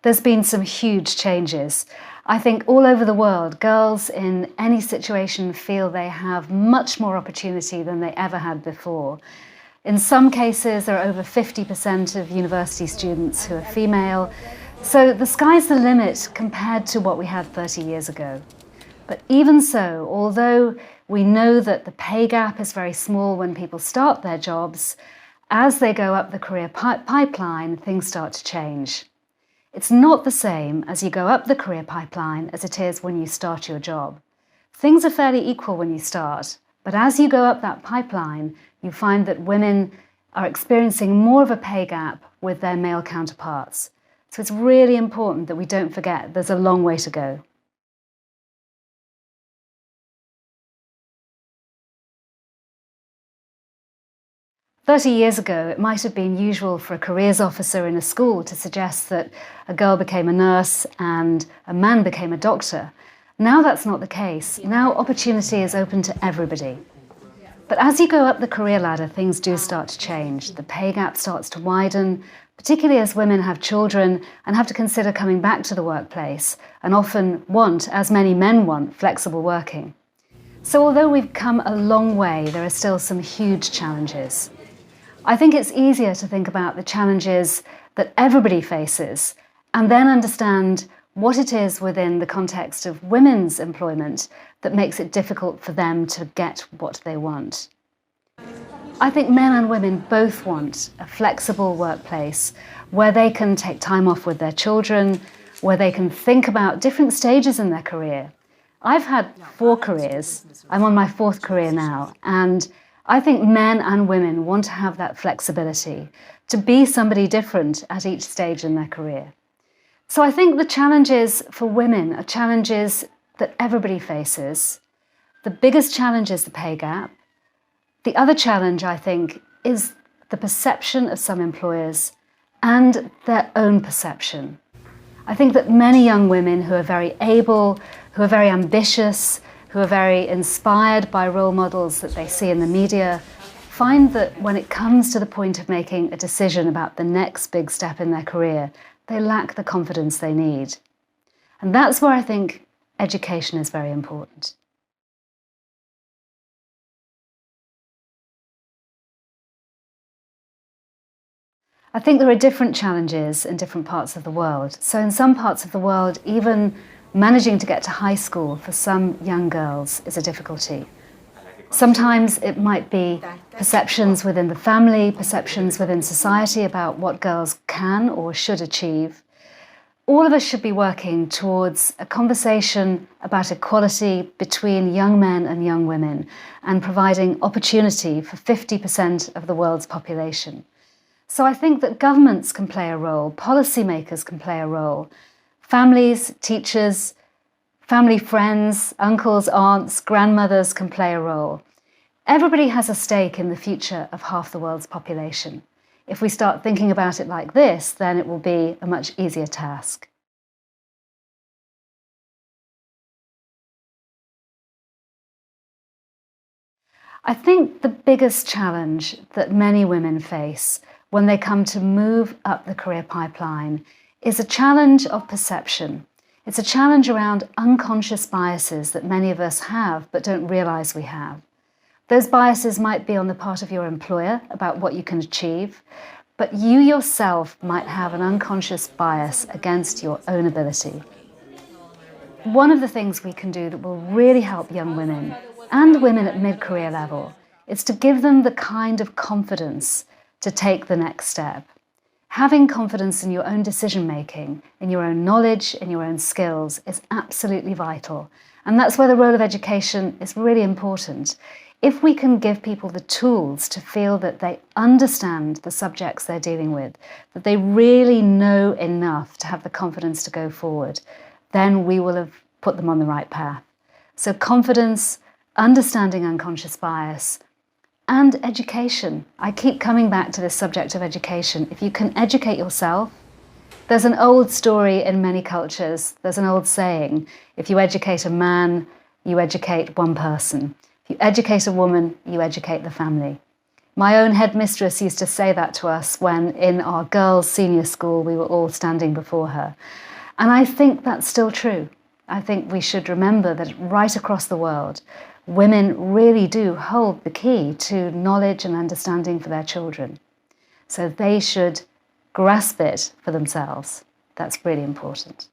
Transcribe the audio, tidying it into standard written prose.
There's been some huge changes. I think all over the world, girls in any situation feel they have much more opportunity than they ever had before. In some cases, there are over 50% of university students who are female. So the sky's the limit compared to what we had 30 years ago. But even so, although we know that the pay gap is very small when people start their jobs, as they go up the career pipeline, things start to change. It's not the same as you go up the career pipeline as it is when you start your job. Things are fairly equal when you start, but as you go up that pipeline, you find that women are experiencing more of a pay gap with their male counterparts. So it's really important that we don't forget there's a long way to go. "30 years ago, it might have been usual for a careers officer in a school to suggest that a girl became a nurse and a man became a doctor. Now that's not the case. Now opportunity is open to everybody. But as you go up the career ladder, things do start to change. The pay gap starts to widen, particularly as women have children and have to consider coming back to the workplace and often want, as many men want, flexible working. So although we've come a long way, there are still some huge challenges. I think it's easier to think about the challenges that everybody faces and then understand what it is within the context of women's employment that makes it difficult for them to get what they want. I think men and women both want a flexible workplace where they can take time off with their children, where they can think about different stages in their career. I've had 4 careers. I'm on my 4th career now, and I think men and women want to have that flexibility to be somebody different at each stage in their career. So I think the challenges for women are challenges that everybody faces. The biggest challenge is the pay gap. The other challenge, I think, is the perception of some employers and their own perception. I think that many young women who are very able, who are very ambitious, who are very inspired by role models that they see in the media, find that when it comes to the point of making a decision about the next big step in their career, they lack the confidence they need. And that's where I think education is very important. I think there are different challenges in different parts of the world. So in some parts of the world, even managing to get to high school for some young girls is a difficulty. Sometimes it might be perceptions within the family, perceptions within society about what girls can or should achieve. All of us should be working towards a conversation about equality between young men and young women and providing opportunity for 50% of the world's population. So I think that governments can play a role, policymakers can play a role, families, teachers, family friends, uncles, aunts, grandmothers can play a role. Everybody has a stake in the future of half the world's population. If we start thinking about it like this, then it will be a much easier task. I think the biggest challenge that many women face when they come to move up the career pipeline is a challenge of perception. It's a challenge around unconscious biases that many of us have but don't realize we have. Those biases might be on the part of your employer about what you can achieve, but you yourself might have an unconscious bias against your own ability. One of the things we can do that will really help young women and women at mid-career level is to give them the kind of confidence to take the next step. Having confidence in your own decision-making, in your own knowledge, in your own skills is absolutely vital. And that's where the role of education is really important. If we can give people the tools to feel that they understand the subjects they're dealing with, that they really know enough to have the confidence to go forward, then we will have put them on the right path. So confidence, understanding unconscious bias, and education. I keep coming back to this subject of education. If you can educate yourself, there's an old story in many cultures, there's an old saying, if you educate a man, you educate one person. If you educate a woman, you educate the family. My own headmistress used to say that to us when in our girls' senior school we were all standing before her. And I think that's still true. I think we should remember that right across the world, women really do hold the key to knowledge and understanding for their children. So they should grasp it for themselves. That's really important.